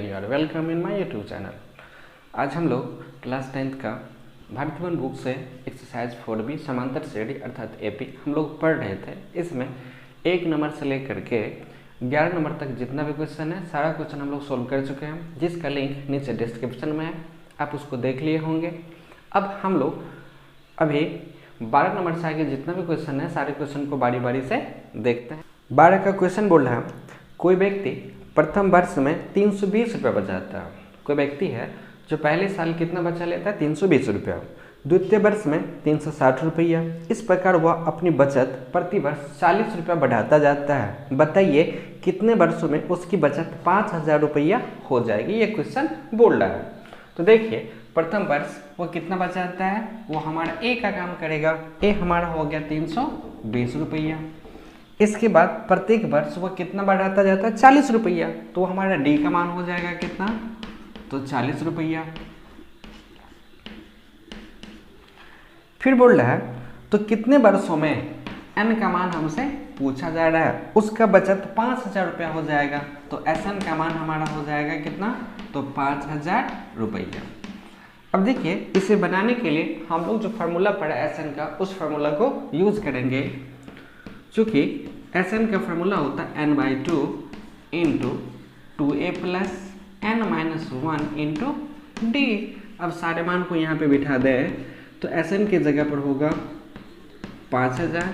You are welcome in my YouTube channel. आज हम लोग क्लास 10th का भारतीय वन बुक से एक्सरसाइज 4B समांतर श्रेणी अर्थात एपी हम लोग पढ़ रहे थे। इसमें 1 नंबर से लेकर के 11 नंबर तक जितना भी क्वेश्चन है सारा क्वेश्चन हम लोग सोल्व कर चुके हैं, जिसका लिंक नीचे डिस्क्रिप्शन में है, आप उसको देख लिए होंगे। अब हम लोग अभी 12 नंबर से आगे जितना भी क्वेश्चन है सारे क्वेश्चन को बारी बारी से देखते हैं। 12 का क्वेश्चन बोल रहा है, कोई व्यक्ति प्रथम वर्ष में 320 रुपये बचाता है। कोई व्यक्ति है जो पहले साल कितना बचा लेता है 320 रुपया, द्वितीय वर्ष में 360 रुपया। इस प्रकार वह अपनी बचत प्रति वर्ष 40 रुपया बढ़ाता जाता है। बताइए कितने वर्षों में उसकी बचत 5000 रुपया हो जाएगी, ये क्वेश्चन बोल रहा है। तो देखिए प्रथम वर्ष वो कितना बचाता है, वो हमारा ए का काम करेगा। ए हमारा हो गया 320 रुपया। इसके बाद प्रत्येक वर्ष वो कितना बढ़ाता जाता है 40 रुपया, तो हमारा डी का मान हो जाएगा कितना, तो 40 रुपया। फिर बोल रहा है तो कितने वर्षों में एन का मान हमसे पूछा जा रहा है, उसका बचत 5000 रुपया हो जाएगा। तो एस एन का मान हमारा हो जाएगा कितना, तो 5000 रुपया। अब देखिए इसे बनाने के लिए हम लोग जो फार्मूला पढ़ा एस एन का, उस फार्मूला को यूज करेंगे। चूँकि एस एन का फार्मूला होता है n/2 into 2a plus n minus 1 into D. अब सारे मान को यहाँ पे बिठा दें तो एस एन की जगह पर होगा 5000,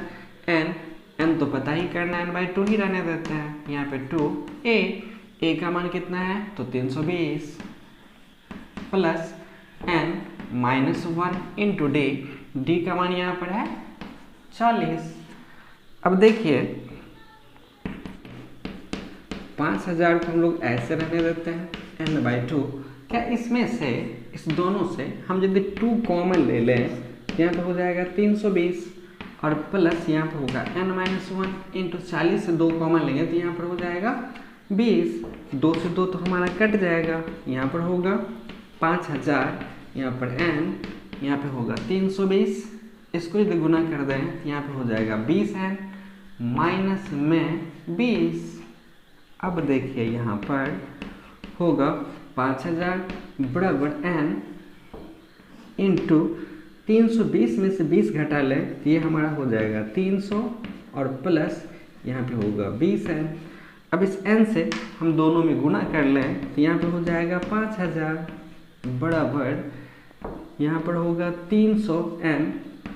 n तो पता ही करना, n/2 ही रहने देते हैं। यहाँ पे 2a का मान कितना है, तो 320 plus n minus 1 into D का मान यहाँ पर है 40। अब देखिए 5000 को हम लोग ऐसे रहने देते हैं n/2। क्या इसमें से इस दोनों से हम यदि 2 कॉमन ले लें, यहाँ पे हो जाएगा 320 और प्लस यहाँ पे होगा n-1 इंटू 40 से 2 कॉमन लेंगे तो यहाँ पर हो जाएगा 20। 2 से 2 तो हमारा कट जाएगा, यहाँ पर होगा 5000, यहाँ पर n, यहाँ पे होगा 320। इसको यदि गुना कर दें तो यहाँ पे हो जाएगा 20n माइनस में 20। अब देखिए यहाँ पर होगा 5000 बराबर n इंटू 320 में से 20 घटा लें तो ये हमारा हो जाएगा 300 और प्लस यहाँ पे होगा 20n। अब इस n से हम दोनों में गुना कर लें तो यहाँ पे हो जाएगा 5000 बराबर यहाँ पर होगा 300n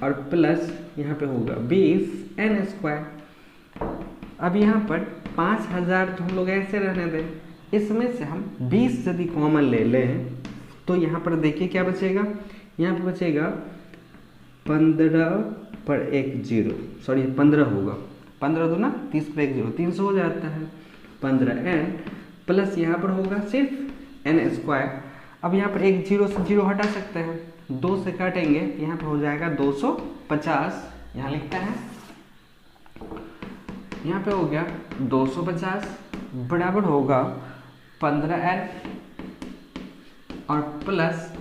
और प्लस यहाँ पे होगा 20n²। अब यहाँ पर 5000 तो हम लोग ऐसे रहने दें, इसमें से हम 20 यदि कॉमन ले लें तो यहाँ पर देखिए क्या बचेगा, यहाँ पर बचेगा 15 पर 1 0, सॉरी 15 होगा, 15 दूना 30 पर 1 0, 300 हो जाता है। 15n प्लस यहाँ पर होगा सिर्फ n²। अब यहाँ पर 1 0 से 0 हटा सकते हैं, 2 से काटेंगे यहाँ पर हो जाएगा 250, यहाँ लिखता है, यहाँ पे हो गया 250 बराबर होगा 15n और प्लस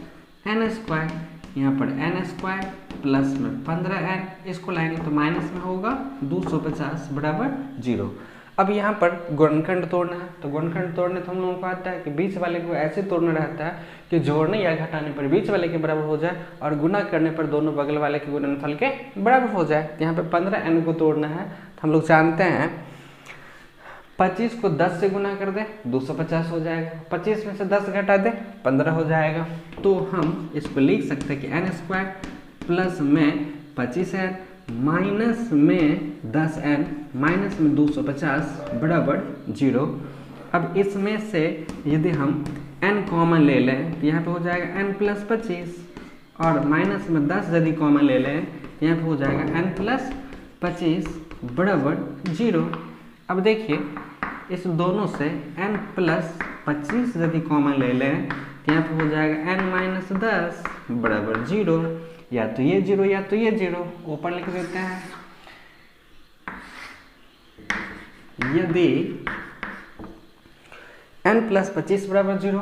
n², यहाँ पर n² प्लस में 15n, इसको लाएंगे तो माइनस में होगा 250 बराबर 0। अब यहाँ पर गुणनखंड तोड़ना है, तो गुणनखंड तोड़ने तो हम लोगों को आता है कि बीच वाले को ऐसे तोड़ना रहता है कि जोड़ने या घटाने पर बीच वाले के बराबर हो जाए और गुना करने पर दोनों बगल वाले के गुणनफल के बराबर हो जाए। यहाँ पे 15n को तोड़ना है तो हम लोग जानते हैं 25 को 10 से गुना कर दे 250 हो जाएगा, 25 में से 10 घटा दे 15 हो जाएगा। तो हम इसको लिख सकते हैं कि n² प्लस में 25n माइनस में 10n माइनस में 250 बराबर 0। अब इसमें से यदि हम n कॉमन ले लें तो यहाँ पे हो जाएगा n प्लस 25 और माइनस में 10 यदि कॉमन ले लें यहाँ पे हो जाएगा n प्लस 25 बराबर 0। अब देखिए इस दोनों से n प्लस 25 यदि कॉमन ले लें तो यहाँ पे हो जाएगा n माइनस 10 बराबर 0। या तो ये 0 या तो ये 0, ऊपर लिख देते हैं। यदि n प्लस 25 बराबर 0,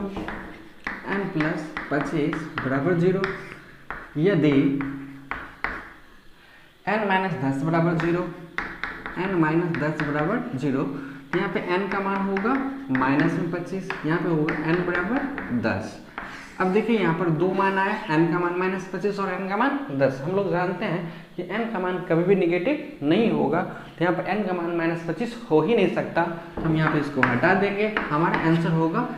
n प्लस 25 बराबर 0, यदि n माइनस 10 बराबर 0, n माइनस 10 बराबर 0, यहाँ पे n का मान होगा -25, यहाँ पे होगा n बराबर 10। अब देखिए यहाँ पर दो मान आए, n का मान -25 और n का मान 10। हम लोग जानते हैं कि n का मान कभी भी निगेटिव नहीं होगा, तो यहाँ पर n का मान -25 हो ही नहीं सकता। हम यहाँ पे इसको हटा देंगे, हमारा आंसर होगा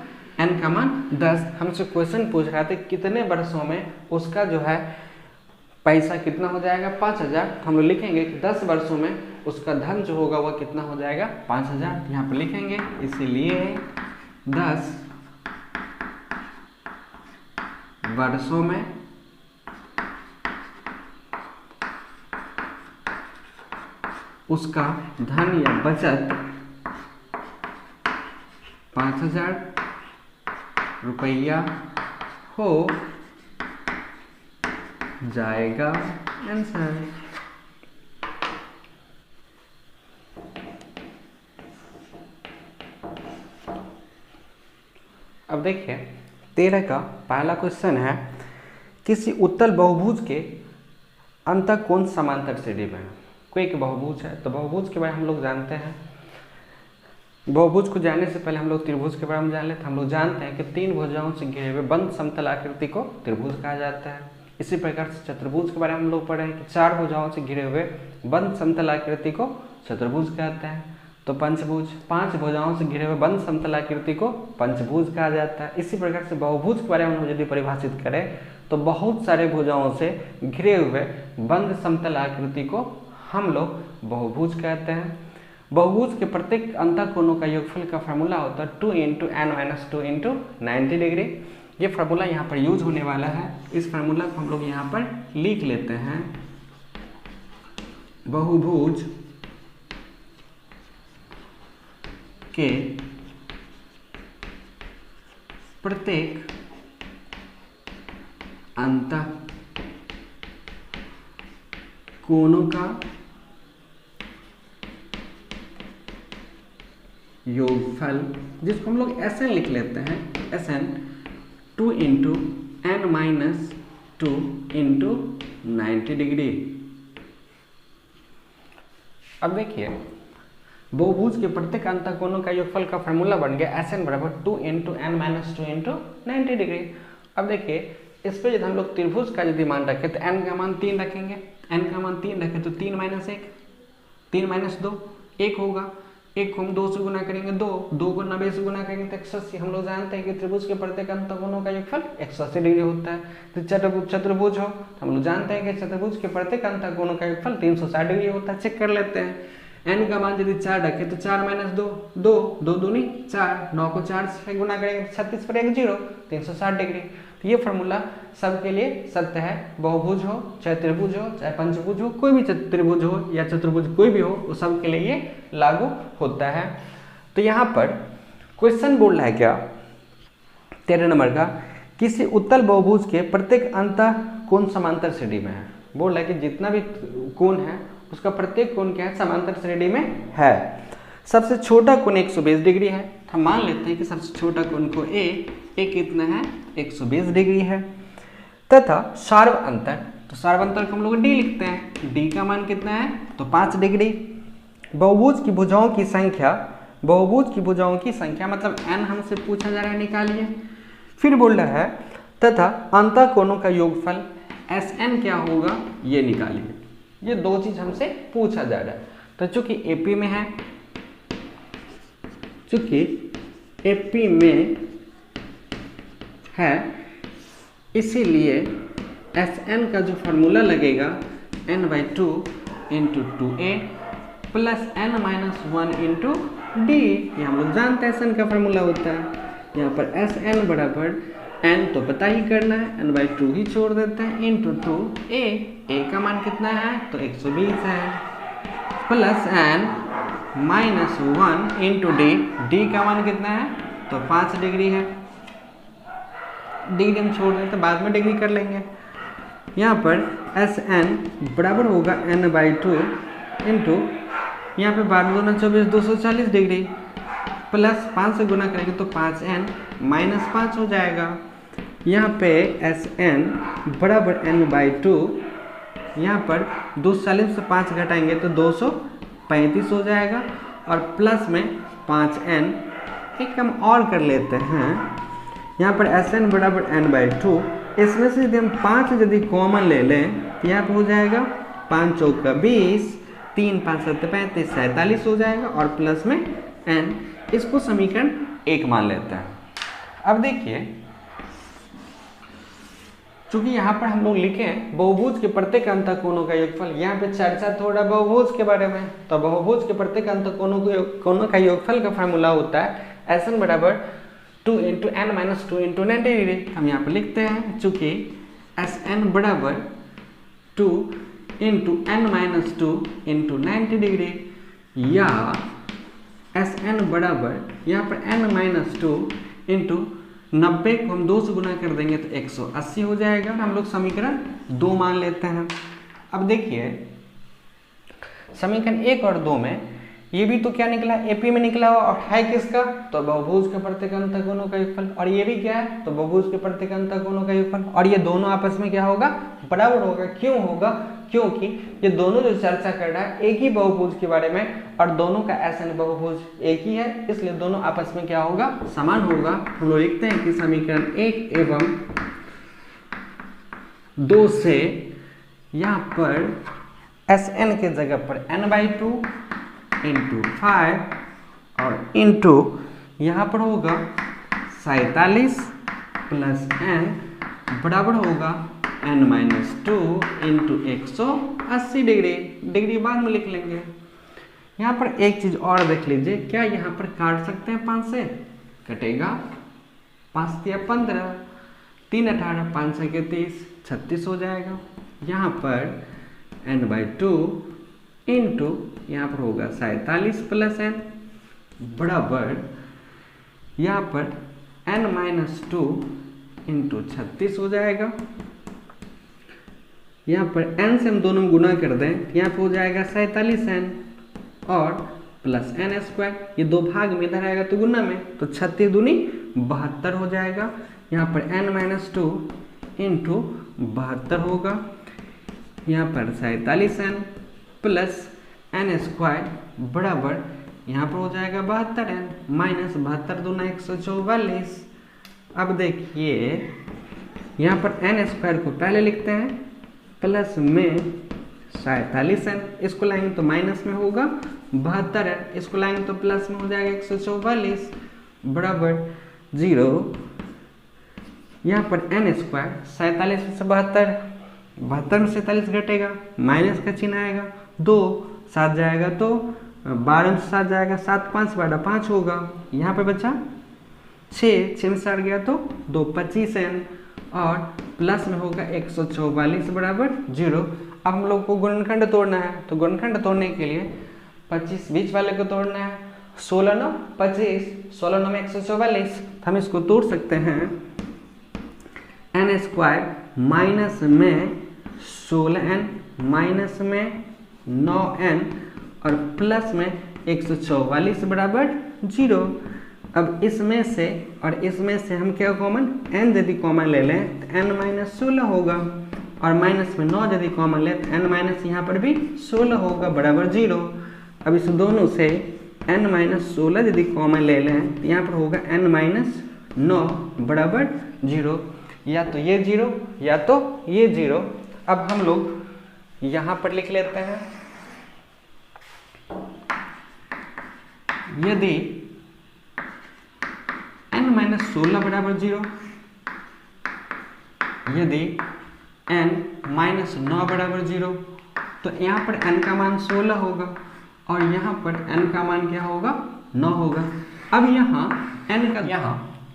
n का मान 10। हमसे क्वेश्चन पूछ रहा था कितने वर्षों में उसका जो है पैसा कितना हो जाएगा 5000। हम लोग लिखेंगे कि 10 वर्षों में उसका धन जो होगा वह कितना हो जाएगा 5000। यहाँ पर लिखेंगे इसीलिए 10 वर्षों में उसका धन या बचत 5000 रुपया हो जाएगा। आंसर अब देखिए 13 का पहला क्वेश्चन है, किसी उत्तल बहुभुज के अंतःकोण समांतर श्रेणी में है। कोई एक बहुभुज है, तो बहुभुज के बारे में हम लोग जानते हैं। बहुभुज को जानने से पहले हम लोग त्रिभुज के बारे में जान लेते हैं। हम लोग जानते हैं कि 3 भुजाओं से घिरे हुए बंद समतल आकृति को त्रिभुज कहा जाता है। इसी प्रकार से चतुर्भुज के बारे में हम लोग पढ़े हैं कि 4 भुजाओं से घिरे हुए बंद समतल आकृति को चतुर्भुज कहते हैं। तो पंचभुज, 5 भुजाओं से घिरे हुए बंद समतल आकृति को पंचभुज कहा जाता है। इसी प्रकार से बहुभुज के बारे में हम यदि परिभाषित करें तो बहुत सारे भुजाओं से घिरे हुए बंद समतल आकृति को हम लोग बहुभुज कहते हैं। बहुभुज के प्रत्येक अंतःकोणों का योगफल का फार्मूला होता है 2 × n - 2 × 90 डिग्री। ये फार्मूला यहाँ पर यूज होने वाला है। इस फार्मूला को हम लोग यहाँ पर लिख लेते हैं। बहुभुज के प्रत्येक अंतःकोणों का योगफल, जिसको हम लोग Sn लिख लेते हैं, Sn 2 × n - 2 × 90 डिग्री। अब देखिए बहुभुज के प्रत्येक अंतःकोणों का योगफल का फार्मूला बन गया Sn बराबर 2 × n - 2 × 90 डिग्री। अब देखिए इस पर यदि हम लोग त्रिभुज का यदि मान रखें तो n का मान 3 रखेंगे। n का मान 3 रखें तो 3 - 1, 3 - 2 1 होगा। 1 को हम 2 से गुना करेंगे 2 को 90 से गुना करेंगे तो 180। हम लोग जानते हैं कि त्रिभुज के प्रत्येक अंतःकोणों का योगफल 180 डिग्री होता है। तो चतुर्भुज हो तो हम लोग जानते हैं कि चतुर्भुज के प्रत्येक अंतःकोणों का योगफल 360 डिग्री होता है। चेक कर लेते हैं। n का मान यदि 4 रखे तो 4 - 2 2 2 दूनी 4, 9 को 4 से गुना करेंगे तो 36 पर 1 0, 360 डिग्री। तो ये फार्मूला सबके लिए सत्य है। बहुभुज हो चाहे त्रिभुज हो चाहे पंचभुज हो, कोई भी त्रिभुज हो या चतुर्भुज कोई भी हो, वो सबके लिए ये लागू होता है। तो यहाँ पर क्वेश्चन बोल रहा है क्या 13 नंबर का, किसी उत्तल बहुभुज के प्रत्येक अंतःकोण समांतर श्रेणी में है। बोल रहा है कि जितना भी कोण है उसका प्रत्येक कोण क्या है समांतर श्रेणी में है। सबसे छोटा कोण 120 डिग्री है। हम मान लेते हैं कि सबसे छोटा कोण को ए कितना है 120 डिग्री है। तथा सार्व अंतर, तो सार्व अंतर को हम लोग डी लिखते हैं। डी का मान कितना है तो 5 डिग्री। बहुभुज की भुजाओं की संख्या, बहुभुज की भुजाओं की संख्या मतलब n हमसे पूछा जा रहा है, निकालिए। फिर बोल रहा है तथा अंतःकोणों का योगफल Sn क्या होगा ये निकालिए। ये दो चीज हमसे पूछा जा रहा है। तो चूंकि एपी में है, चूंकि एपी में है इसीलिए Sn का जो फार्मूला लगेगा n/2 × 2a plus n - 1 × d। ये हम लोग जानते हैं Sn का फार्मूला होता है। यहाँ पर Sn बराबर n तो पता ही करना है, n/2 ही छोड़ देते हैं × 2a। a का मान कितना है तो 120 है प्लस n - 1 × d। d का मान कितना है तो 5 डिग्री है। डिग्री हम छोड़ देते हैं, बाद में डिग्री कर लेंगे। यहाँ पर Sn बराबर होगा n/2 × यहाँ पे 12 × 24 240 डिग्री प्लस 5 से गुना करेंगे तो 5n - 5 हो जाएगा। यहाँ पे Sn बराबर n/2, यहाँ पर 240 से 5 घटाएंगे तो 235 हो जाएगा और प्लस में 5n। एक हम और कर लेते हैं, यहाँ पर Sn बराबर n/2। इसमें से यदि हम 5 यदि कॉमन ले लें तो यहाँ पर हो जाएगा 5 चौका 20, 3 5 7 35 47 हो जाएगा और प्लस में n। इसको समीकरण 1 मान लेते हैं। अब देखिए, चूंकि यहाँ पर हम लोग लिखे बहुभुज के प्रत्येक अंतःकोणों का योगफल, यहाँ पे चर्चा थोड़ा बहुभुज के बारे में, तो बहुभुज के प्रत्येक अंतःकोणों का योगफल का फार्मूला होता है Sn बराबर 2 × n - 2 × 90 डिग्री। हम यहाँ पे लिखते हैं, चूंकि Sn बराबर 2 × n - 2 × 90 डिग्री, या Sn बराबर यहाँ पर n - 2 × 90 को हम 2 से गुना कर देंगे तो 180 हो जाएगा। हम लोग समीकरण 2 मान लेते हैं। अब देखिए, समीकरण 1 और 2 में ये भी तो क्या निकला, एपी में निकला हुआ, और है किसका, तो बहुभुज के प्रत्येक अंतःकोणों का योगफल, और ये भी क्या है, तो बहुभुज के प्रत्येक अंतःकोणों का योगफल, और ये दोनों आपस में क्या होगा, बराबर होगा। क्यों होगा, क्योंकि ये दोनों जो चर्चा कर रहा है एक ही बहुभुज के बारे में, और दोनों का Sn बहुभुज एक ही है, इसलिए दोनों आपस में क्या होगा, समान होगा। हम लोग लिखते हैं कि समीकरण 1 एवं 2 से यहाँ पर Sn के जगह पर n/2 × 5 और इंटू यहाँ पर होगा 47 प्लस n बराबर होगा n - 2 × 180 डिग्री। डिग्री बाद में लिख लेंगे। यहाँ पर एक चीज और देख लीजिए, क्या यहाँ पर काट सकते हैं 5 से, कटेगा, 5 या 15, 3 18, 5 के 30, 36 हो जाएगा। यहाँ पर n/2 इंटू यहाँ पर होगा 47 प्लस n बराबर यहाँ पर n - 2 × 36 हो जाएगा। यहाँ पर n से हम दोनों में गुना कर दें, यहाँ पर हो जाएगा 47n और प्लस n²। ये दो भाग में इधर आएगा तो गुना में, तो 36 दूनी 72 हो जाएगा। यहाँ पर n - 2 × 72 होगा, यहाँ पर 47n प्लस n² बराबर यहाँ पर हो जाएगा 72n माइनस 72 दूना 144। अब देखिए, यहाँ पर n² को पहले लिखते हैं, प्लस में 47n, इसको लाएंगे तो माइनस में होगा 72n, इसको लाएंगे तो प्लस में हो जाएगा 144 बराबर 0। यहाँ पर n² 47 में से 72 में 47 घटेगा, माइनस का चिन्ह आएगा, 2 7 जाएगा तो 12 में 7 जाएगा, 7 5 12 5 होगा। यहाँ पे बचा 6 में 7 गया तो 2 25n और प्लस में होगा 144 बराबर 0। अब हम लोग को गुणनखंड तोड़ना है, तो गुणनखंड तोड़ने के लिए 25 बीच वाले को तोड़ना है, 16 9 25, 16 9 में 144, हम इसको तोड़ सकते हैं। n² माइनस में 16n माइनस में 9n और प्लस में 144 बराबर 0। अब इसमें से और इसमें से हम क्या कॉमन, n यदि कॉमन ले लें तो n - 16 होगा, और माइनस में 9 यदि कॉमन ले तो n- यहाँ पर भी 16 होगा बराबर 0। अब इस दोनों से n - 16 यदि कॉमन ले लें तो यहाँ पर होगा n - 9 बराबर 0। या तो ये 0 या तो ये 0। अब हम लोग यहाँ पर लिख लेते हैं, यदि n - 16 बराबर 0, यदि n - 9 बराबर 0, तो यहाँ पर n का मान 16 होगा और यहाँ पर n का मान क्या होगा, 9 होगा। अब यहाँ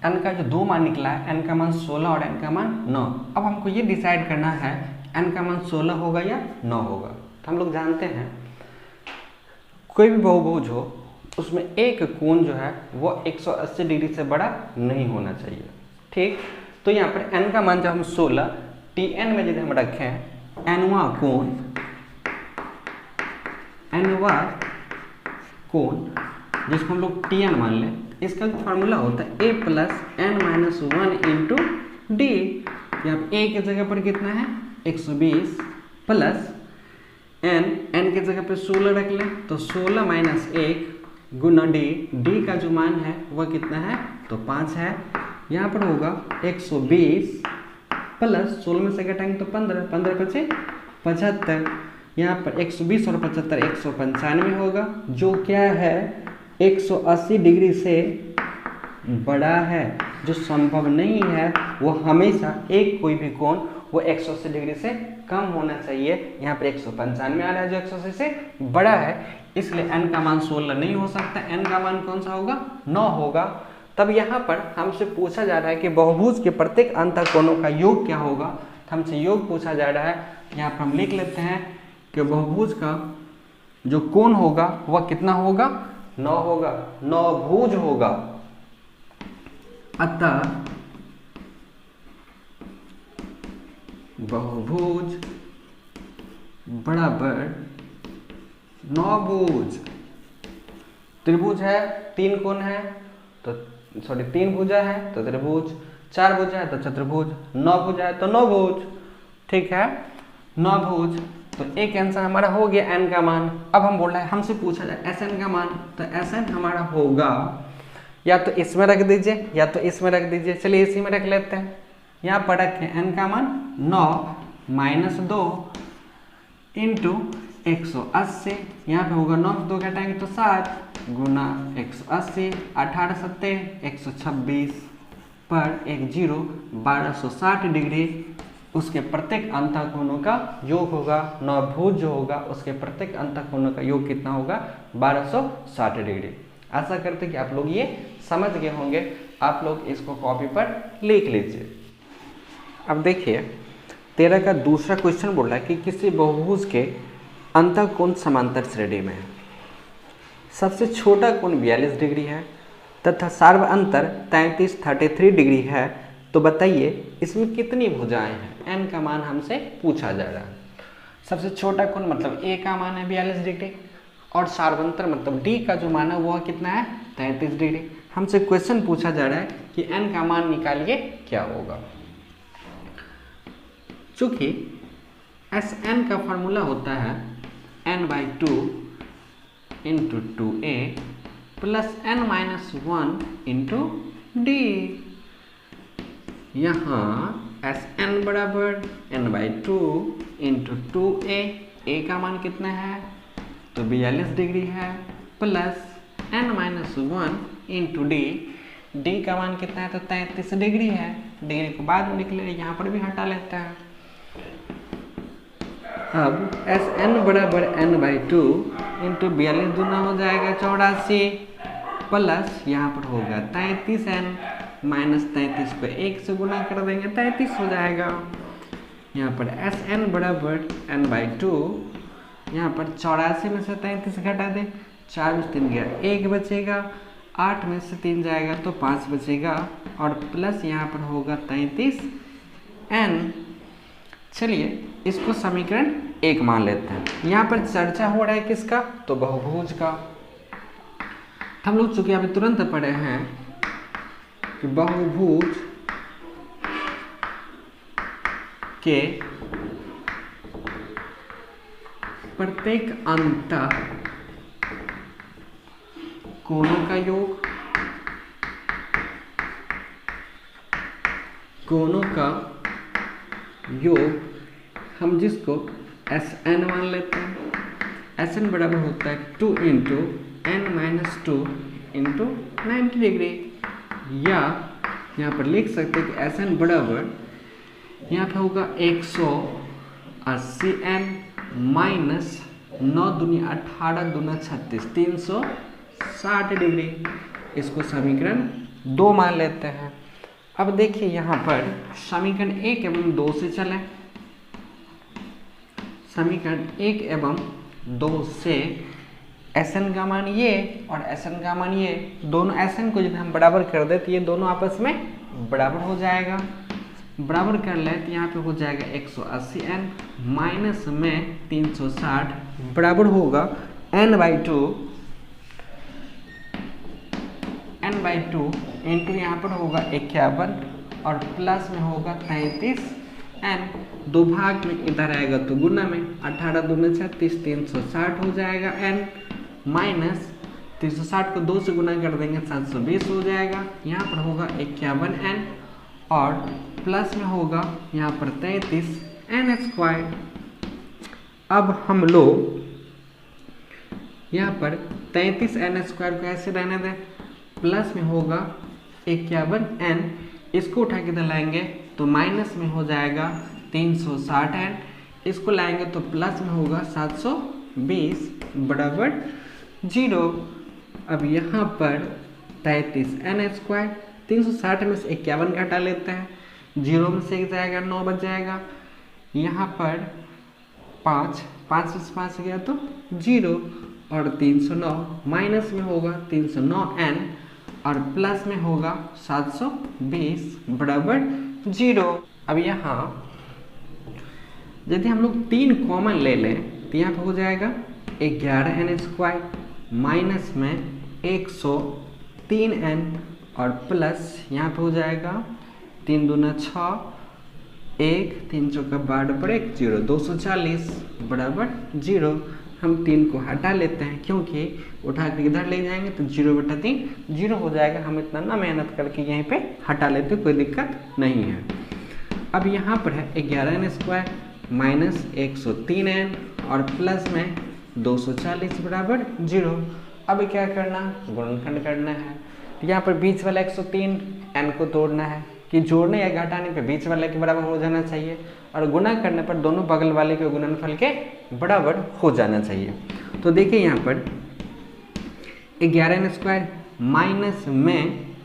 n का जो दो मान निकला है, n का मान 16 और n का मान 9। अब हमको ये डिसाइड करना है n का मान 16 होगा या 9 होगा। तो हम लोग जानते हैं कोई भी बहुभुज हो उसमें एक कोण जो है वो 180 डिग्री से बड़ा नहीं होना चाहिए, ठीक। तो यहाँ पर n का मान जब हम 16 Tn में यदि हम रखें nवां कोण जिसको हम लोग Tn मान लें, इसका फार्मूला होता है a + n - 1 × d। यहाँ पर a की जगह पर कितना है 120 प्लस n की जगह पर 16 रख लें तो 16 - 1 गुना डी, डी का जो मान है वह कितना है तो 5 है। यहाँ पर होगा 120 प्लस 16 में से घटाएंगे तो 15, 15 बचे 75। यहाँ पर 120 और 75 195 होगा, जो क्या है 180 डिग्री से बड़ा है। जो संभव नहीं है वो हमेशा एक कोई भी कोण वो 180 डिग्री से कम होना चाहिए। यहाँ पर 195 आ रहा है जो 180 से बड़ा है, इसलिए n का मान 16 नहीं हो सकता। n का मान कौन सा होगा 9 होगा। तब यहाँ पर हमसे पूछा जा रहा है कि बहुभुज के प्रत्येक अंतःकोणों का योग क्या होगा। हमसे योग पूछा जा रहा है। यहाँ पर हम लिख लेते हैं कि बहुभुज का जो कोण होगा वह कितना होगा 9 होगा, 9 भुज होगा। अतः बहुभुज बराबर 9 भुज। त्रिभुज है 3 कोण है तो 3 भुजा है तो त्रिभुज, 4 भुजा है तो चतुर्भुज, 9 भुजा है तो 9 भुज। ठीक है 9 भुज। तो एक आंसर हमारा हो गया n का मान। अब हम बोल रहे हैं हमसे पूछा जाए Sn का मान, तो Sn हमारा होगा या तो इसमें रख दीजिए या तो इसमें रख दीजिए। चलिए इसी में रख लेते हैं। यहाँ पर रखें n का मान 9 माइनस 2 इंटू 180। यहाँ पे होगा 9 2 घटाएंगे तो 7 गुना 180, 18 सत्ते 126 पर 1 0 1260 डिग्री। उसके प्रत्येक अंतःकोणों का योग होगा 9 भुज जो होगा उसके प्रत्येक अंतःकोणों का योग कितना होगा 1260 डिग्री। आशा करते कि आप लोग ये समझ गए होंगे। आप लोग इसको कॉपी पर लिख लीजिए। अब देखिए 13 का दूसरा क्वेश्चन बोल रहा है कि किसी बहुभुज के अंतःकोण समांतर श्रेणी में है। सबसे छोटा कोण 42 डिग्री है तथा सार्व अंतर 33 डिग्री है। तो बताइए इसमें कितनी भुजाएं हैं। n का मान हमसे पूछा जा रहा है। सबसे छोटा कोण मतलब a का मान है 42 डिग्री और सार्वंतर मतलब d का जो मान है वो कितना है 33 डिग्री। हमसे क्वेश्चन पूछा जा रहा है कि n का मान निकालिए क्या होगा। चूंकि Sn का फॉर्मूला होता है n/2 into 2a plus n-1 into d। यहाँ Sn बराबर n/2 इंटू 2a, a का मान कितना है तो 42 डिग्री है plus n-1 into d, d का मान कितना है तो 33 डिग्री है। डिग्री को बाद में निकले यहाँ पर भी हटा लेते हैं। अब Sn बराबर n/2 इंटू 42 दूना हो जाएगा 84 प्लस यहाँ पर होगा 33n माइनस 33 को 1 से गुना कर देंगे 33 हो जाएगा। यहाँ पर Sn बराबर n/2, यहाँ पर 84 में से 33 घटा दें, 4 में से 3 गया 1 बचेगा, 8 में से 3 जाएगा तो 5 बचेगा और प्लस यहाँ पर होगा 33n। चलिए इसको समीकरण 1 मान लेते हैं। यहाँ पर चर्चा हो रहा है किसका तो बहुभुज का। हम लोग चूंकि अभी तुरंत पढ़े हैं कि बहुभुज के प्रत्येक अंतःकोणों का योग, कोणों का योग हम जिसको Sn मान लेते हैं। Sn बराबर होता है 2 इंटू n-2 इंटू 90 डिग्री। या यहाँ पर लिख सकते हैं कि Sn बराबर यहाँ पे होगा 180n माइनस 9 दूनी 18 दूना 36 360 डिग्री। इसको समीकरण 2 मान लेते हैं। अब देखिए यहाँ पर समीकरण 1 एवं 2 से चलें। समीकरण 1 एवं 2 से Sn का मान ये और Sn का मान ये, दोनों Sn को यदि हम बराबर कर दे तो ये दोनों आपस में बराबर हो जाएगा। बराबर कर ले तो यहाँ पे हो जाएगा 180n माइनस में 360 बराबर होगा n/2 इंटू यहाँ पर होगा 51 और प्लस में होगा 33n। 2 भाग में इधर आएगा तो गुना में 18 दूना 36 360 हो जाएगा n माइनस 360 को 2 से गुना कर देंगे 720 हो जाएगा। यहाँ पर होगा 51n और प्लस में होगा यहाँ पर 33n²। अब हम लोग यहाँ पर 33n² को ऐसे रहने दें, प्लस में होगा 51n, इसको उठा के इधर लाएंगे तो माइनस में हो जाएगा 360n, इसको लाएंगे तो प्लस में होगा 720 बराबर 0। अब यहाँ पर 33n², 360 में से 51 घटा लेते हैं, 0 में से 1 जाएगा 9 बच जाएगा। यहाँ पर 5 से 5 गया तो 0 और 309 माइनस में होगा 309n और प्लस में होगा 720 बराबर 0। अब यहाँ यदि हम लोग 3 कॉमन ले लें तो यहाँ पर हो जाएगा 11n² माइनस में 103n और प्लस यहाँ पे हो जाएगा 3 दूना 6, 1 3 चौका 12 पर 1 0, 240 बराबर 0। हम 3 को हटा लेते हैं क्योंकि उठा के इधर ले जाएंगे तो 0/3 0 हो जाएगा। हम इतना ना मेहनत करके यहीं पे हटा लेते, कोई दिक्कत नहीं है। अब यहाँ पर है 11n² माइनस 103n और प्लस में 240 बराबर 0। अब क्या करना, गुणनखंड करना है। यहाँ पर बीच वाला 103n को तोड़ना है कि जोड़ने या घटाने पे बीच वाले के बराबर हो जाना चाहिए और गुना करने पर दोनों बगल वाले के गुणनफल के बराबर हो जाना चाहिए। तो देखिए यहाँ पर 11n² माइनस में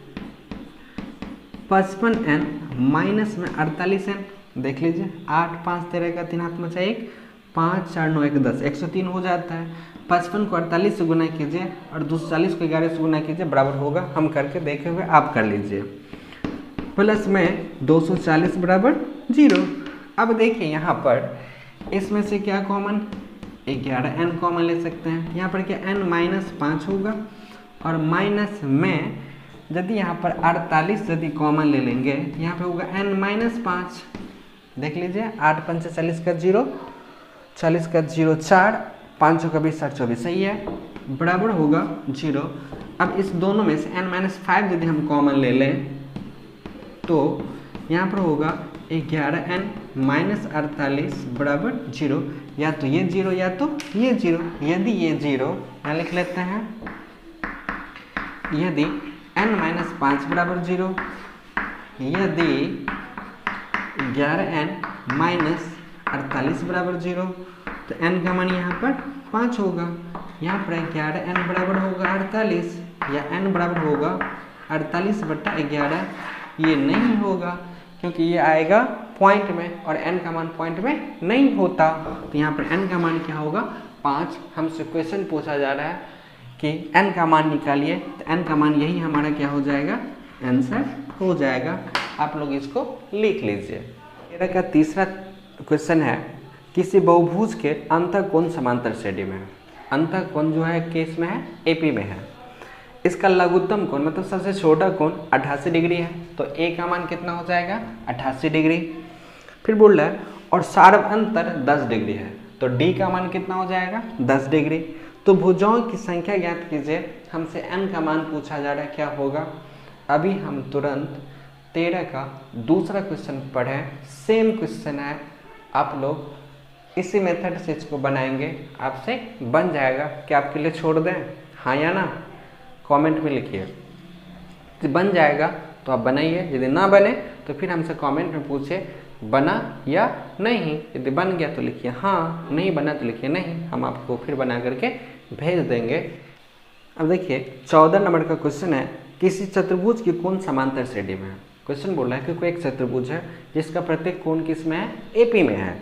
55n माइनस में 48n, देख लीजिए 8 5 13 का 3 हाथ में 1, 5 4 9 1 10, 103 हो जाता है। 55 को 48 से गुना कीजिए और 240 को 11 से गुना कीजिए, बराबर होगा। हम करके देखे हुए आप कर लीजिए। प्लस में 240 बराबर 0। अब देखिए यहाँ पर इसमें से क्या कॉमन, 11n कॉमन ले सकते हैं। यहाँ पर क्या n माइनस 5 होगा और माइनस में यदि यहाँ पर 48 यदि कॉमन ले लेंगे तो यहाँ पे होगा n माइनस 5। देख लीजिए 8 5 40 का 0, 40 का 0 4, 5 का 20 60 24 सही है, बराबर होगा 0। अब इस दोनों में से n माइनस 5 यदि हम कॉमन ले लें तो यहाँ पर होगा 11n माइनस 48 बराबर 0। या तो ये 0 या तो ये 0। यदि ये 0 यहाँ लिख लेते हैं, यदि n माइनस 5 बराबर 0, यदि 11n माइनस 48 बराबर 0 तो n का मान यहाँ पर 5 होगा। यहाँ पर 11n बराबर होगा 48 या n बराबर होगा 48/11। ये नहीं होगा क्योंकि ये आएगा पॉइंट में और n का मान पॉइंट में नहीं होता। तो यहाँ पर n का मान क्या होगा 5। हमसे क्वेश्चन पूछा जा रहा है कि n का मान निकालिए, तो n का मान यही हमारा क्या हो जाएगा, आंसर हो जाएगा। आप लोग इसको लिख लीजिए। मेरा का तीसरा क्वेश्चन है, किसी बहुभुज के अंतःकोण समांतर श्रेणी में है। अंतःकोण जो है केस में है, एपी में है। इसका लघुत्तम कोण मतलब सबसे छोटा कोण 88 डिग्री है, तो ए का मान कितना हो जाएगा 88 डिग्री। फिर बोल रहा है और सार्व अंतर 10 डिग्री है, तो डी का मान कितना हो जाएगा 10 डिग्री। तो भुजाओं की संख्या ज्ञात कीजिए। हमसे n का मान पूछा जा रहा है, क्या होगा। अभी हम तुरंत 13 का दूसरा क्वेश्चन पढ़े, सेम क्वेश्चन है। आप लोग इसी मेथड से इसको बनाएंगे, आपसे बन जाएगा। क्या आपके लिए छोड़ दें, हाँ या ना, कमेंट में लिखिए। यदि बन जाएगा तो आप बनाइए, यदि ना बने तो फिर हमसे कमेंट में पूछे बना या नहीं। यदि बन गया तो लिखिए हाँ, नहीं बना तो लिखिए नहीं, हम आपको फिर बना करके भेज देंगे। अब देखिए 14 नंबर का क्वेश्चन है, किसी चतुर्भुज की कोण समांतर श्रेणी में है। क्वेश्चन बोल रहा है कि कोई एक चतुर्भुज है जिसका प्रत्येक कोण किस में है, एपी में है।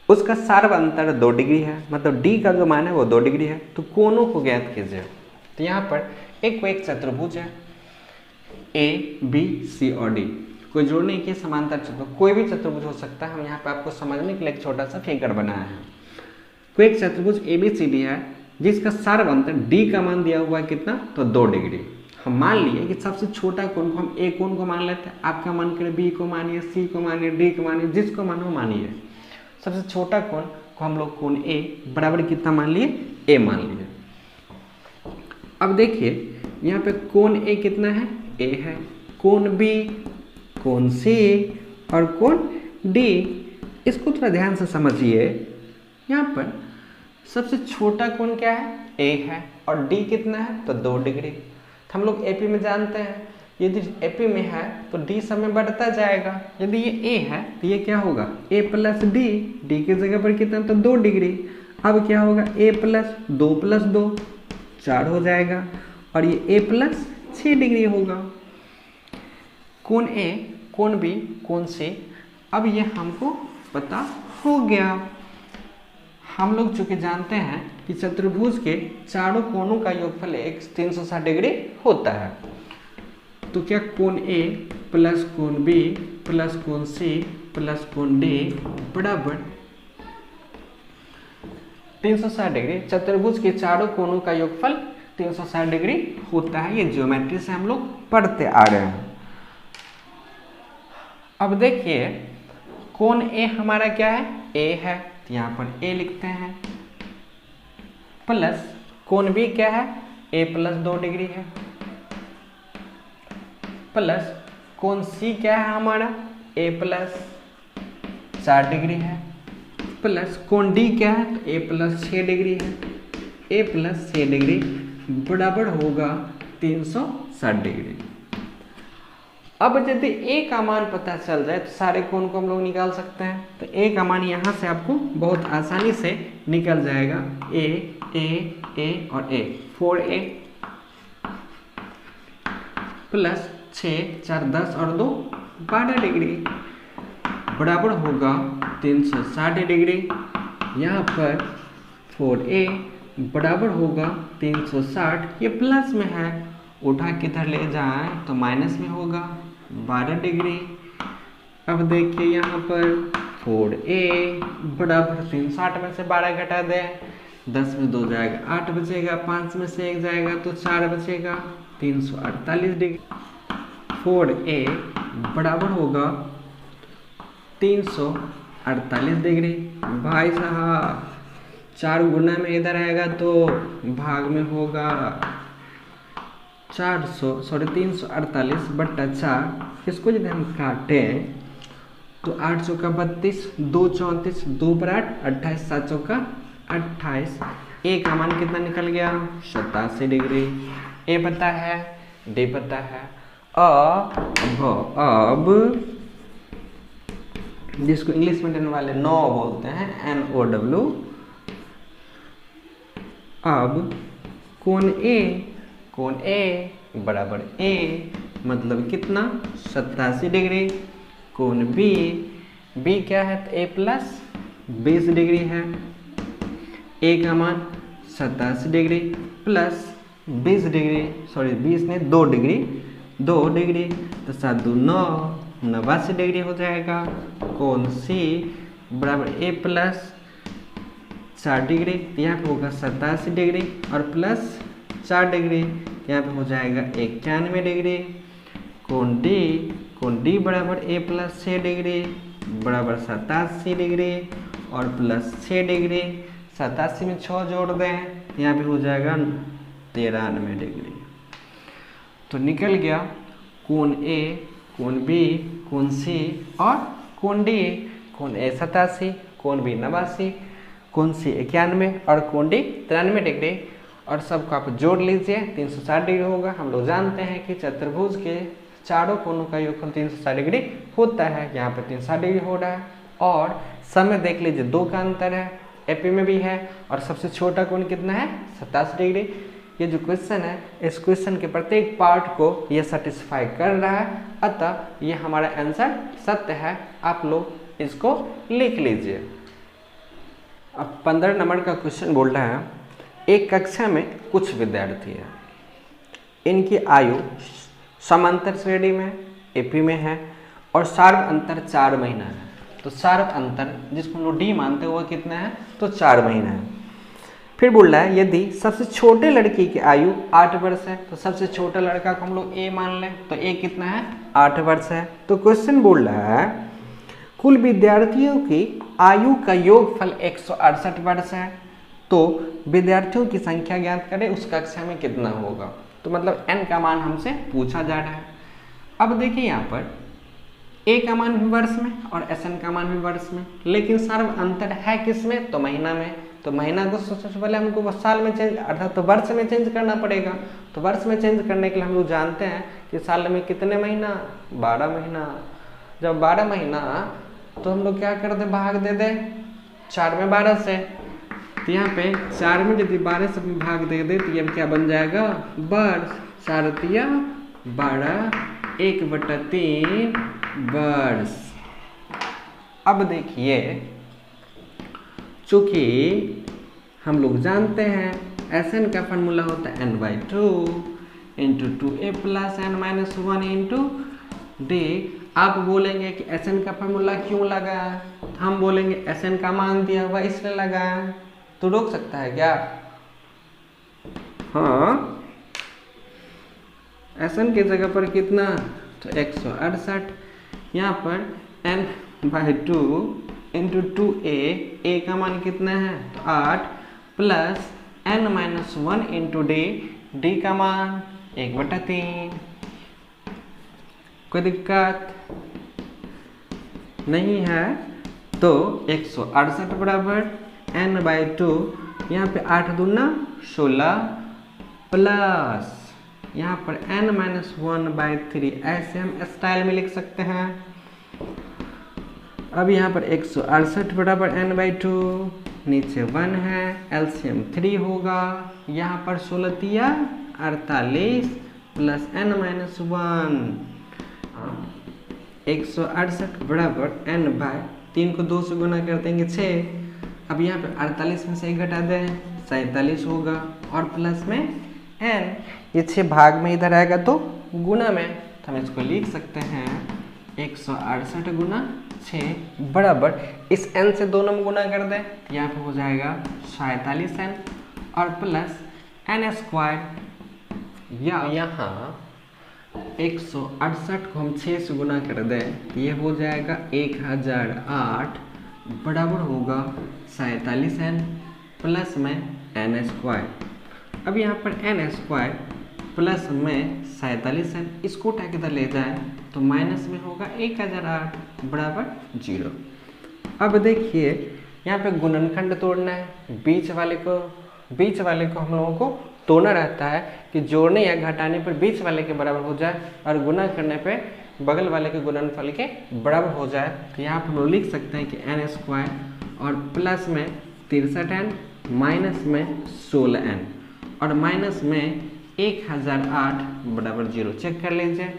उसका सार्व अंतर 2 डिग्री है, मतलब डी का जो मान है वो 2 डिग्री है। तो कोणों को ज्ञात कीजिए। तो यहाँ पर एक चतुर्भुज है, ए बी सी और डी, कोई जोड़ने के समांतर चतुर्भुज, कोई भी चतुर्भुज हो सकता है। हम यहाँ पे आपको समझने के लिए एक छोटा सा फिगर बनाया है। कोई एक चतुर्भुज ए बी सी डी है जिसका सार्व अंतर डी का मान दिया हुआ है कितना, तो 2 डिग्री। हम मान लिए कि सबसे छोटा कोण को हम ए कोण को मान लेते हैं। आपका मान करें बी को मानिए, सी को मानिए, डी को मानिए, जिसको मानो मानिए। सबसे छोटा कोण को हम लोग कोण ए बराबर कितना मान लिए, ए मान लिए। अब देखिए यहाँ पे कोण ए कितना है, ए है, कोण बी, कोण सी और कोण डी। इसको थोड़ा ध्यान से समझिए। यहाँ पर सबसे छोटा कोण क्या है, ए है, और डी कितना है तो 2 डिग्री। तो हम लोग एपी में जानते हैं यदि एपी में है तो डी सब में बढ़ता जाएगा। यदि ये ए है तो ये क्या होगा, ए प्लस डी, डी की जगह पर कितना तो 2 डिग्री। अब क्या होगा, ए प्लस 2 4 हो जाएगा, और ये ए प्लस 6 डिग्री होगा। कोण ए, कोण बी, कोण सी, अब ये हमको पता हो गया। हम लोग चूंकि जानते हैं कि चतुर्भुज के चारों कोणों का योगफल 360 डिग्री होता है, तो क्या कोण ए प्लस कोण बी प्लस कोण सी प्लस कोण डी बराबर 360 डिग्री। चतुर्भुज के चारों कोणों का योगफल 360 डिग्री होता है। ये ज्योमेट्री से हम लोग पढ़ते आ रहे हैं। अब देखिए कोण ए हमारा क्या है, ए है, तो यहाँ पर ए लिखते हैं, प्लस कोण बी क्या है, ए प्लस 2 डिग्री है, प्लस कोण सी क्या है हमारा, ए प्लस 4 डिग्री है, प्लस कोण डी क्या है तो ए प्लस 6 डिग्री है, ए प्लस 6 डिग्री बराबर होगा 360 डिग्री। अब यदि ए का मान पता चल जाए तो सारे कोण को हम लोग निकाल सकते हैं। तो ए का मान यहाँ से आपको बहुत आसानी से निकल जाएगा, ए ए ए और ए, 4a प्लस 6 4 10 और 2 12 डिग्री बराबर होगा 360 डिग्री। यहाँ पर 4a बराबर होगा 360, ये प्लस में है, उठा के इधर ले जाए तो माइनस में होगा 12 डिग्री। अब देखिए यहाँ पर 4a बराबर 360 में से 12 घटा दें, 10 में 2 जाएगा 8 बचेगा, 5 में से 1 जाएगा तो 4 बचेगा, 348 डिग्री। 4a बराबर होगा 348 डिग्री। भाई साहब 4 गुना में इधर आएगा तो भाग में होगा 348 बट्टा 4। इसको यदि हम काटें तो 8 चौका 32, 2 34, 2 पर 8 28, 7 चौका 28। ए का मान कितना निकल गया, 87 डिग्री। ए पता है, डी पता है। अब जिसको इंग्लिश मीडियम वाले नो बोलते हैं, NOW। अब कोण ए बराबर ए मतलब कितना 87 डिग्री। कोण बी क्या है तो ए प्लस 20 डिग्री है। ए का मान 87 डिग्री प्लस 20 डिग्री, सॉरी 20 नहीं 2 डिग्री, तो 7 2 9 89 डिग्री हो जाएगा। कोण सी बराबर ए प्लस 4 डिग्री, यहाँ पे होगा 87 डिग्री और प्लस 4 डिग्री, यहाँ पे हो जाएगा 91 डिग्री। कोण डी बराबर ए प्लस 6 डिग्री बराबर 87 डिग्री और प्लस 6 डिग्री। 87 में 6 जोड़ दें, यहाँ पे हो जाएगा 93 डिग्री। तो निकल गया कोण ए, कोण बी, कोण सी और कोण डी। कोण ए 87, कोण बी 89, कोण सी 91 और कोण डी 93 डिग्री। और सबको आप जोड़ लीजिए, 360 डिग्री होगा। हम लोग जानते हैं कि चतुर्भुज के चारों कोणों का योगफल 360 डिग्री होता है। यहाँ पे 360 डिग्री हो रहा है और समय देख लीजिए 2 का अंतर है, एपी में भी है। और सबसे छोटा कोण कितना है 87 डिग्री। ये जो क्वेश्चन है, इस क्वेश्चन के प्रत्येक पार्ट को ये सेटिस्फाई कर रहा है, अतः ये हमारा आंसर सत्य है। आप लोग इसको लिख लीजिए। अब 15 नंबर का क्वेश्चन बोल रहा है, एक कक्षा में कुछ विद्यार्थी है, इनकी आयु समांतर श्रेणी में एपी में है और सार्व अंतर 4 महीना है। तो सार्व अंतर जिसको हम लोग डी मानते हैं वो कितना है तो 4 महीना है। फिर बोल रहा है यदि सबसे छोटे लड़की की आयु 8 वर्ष है तो सबसे छोटा लड़का को हम लोग ए मान लें, तो ए कितना है 8 वर्ष है। तो क्वेश्चन बोल रहा है कुल विद्यार्थियों की आयु का योगफल 168 वर्ष है, तो विद्यार्थियों की संख्या ज्ञात करें उस कक्षा में कितना होगा। तो मतलब n का मान हमसे पूछा जा रहा है। अब देखिए यहाँ पर a का मान भी वर्ष में और SN का मान भी वर्ष में, लेकिन सर्व अंतर है किसमें, तो महीना में। तो महीना को सबसे पहले हमको साल में चेंज अर्थात तो वर्ष में चेंज करना पड़ेगा। तो वर्ष में चेंज करने के लिए हम लोग जानते हैं कि साल में कितने महीना, 12 महीना। जब 12 महीना तो हम लोग क्या कर दे, भाग दे दे 4 में 12 से। तो यहाँ पे 4 में यदि 12 से भाग दे दे तो ये क्या बन जाएगा, वर्ष। 4 तिया 12, 1/3 वर्ष। अब देखिए चूंकि हम लोग जानते हैं SN का फार्मूला होता है n/2 into 2a plus n minus 1 into d। आप बोलेंगे कि SN का फार्मूला क्यों लगा, हम बोलेंगे SN का मान दिया हुआ इसलिए लगा। तो रोक सकता है क्या, हाँ। SN की जगह पर कितना, तो 168। यहाँ पर n/2 इंटू 2a, a का मान कितना है, तो 8 plus n minus 1 into d, d का मान 1/3। कोई दिक्कत नहीं है। तो 168 बराबर n/2, यहाँ पे 8 दूना 16 प्लस यहाँ पर n माइनस 1/3, ऐसे हम स्टाइल में लिख सकते हैं। अब यहाँ पर 168 बराबर n/2, नीचे 1 है, LCM 3 होगा। यहाँ पर 16 तिया 48 प्लस n माइनस 1, 168 बराबर n/3 को 2 से गुना कर देंगे 6। अब यहाँ पे 48 में से 1 घटा दें 47 होगा और प्लस में n, ये 6 भाग में इधर आएगा तो गुना में, तो हम इसको लिख सकते हैं 168 गुना 6 बराबर इस n से दोनों में गुना कर दें तो यहाँ पे हो जाएगा 47n और प्लस n²। या यहाँ 168 को हम 6 से गुना कर दें तो ये हो जाएगा 1008 बराबर होगा 47n प्लस में n²। अब यहाँ पर n² प्लस में 47n, इसको उठा के इधर ले जाए तो माइनस में होगा 1008 बराबर 0। अब देखिए यहाँ पे गुणनखंड तोड़ना है, बीच वाले को हम लोगों को तोड़ना रहता है कि जोड़ने या घटाने पर बीच वाले के बराबर हो जाए और गुना करने पे बगल वाले के गुणनफल के बराबर हो जाए। तो यहाँ पर हम लोग लिख सकते हैं कि n² और प्लस में 63n माइनस में 16n और माइनस में 1008 बराबर 0। चेक कर लीजिए,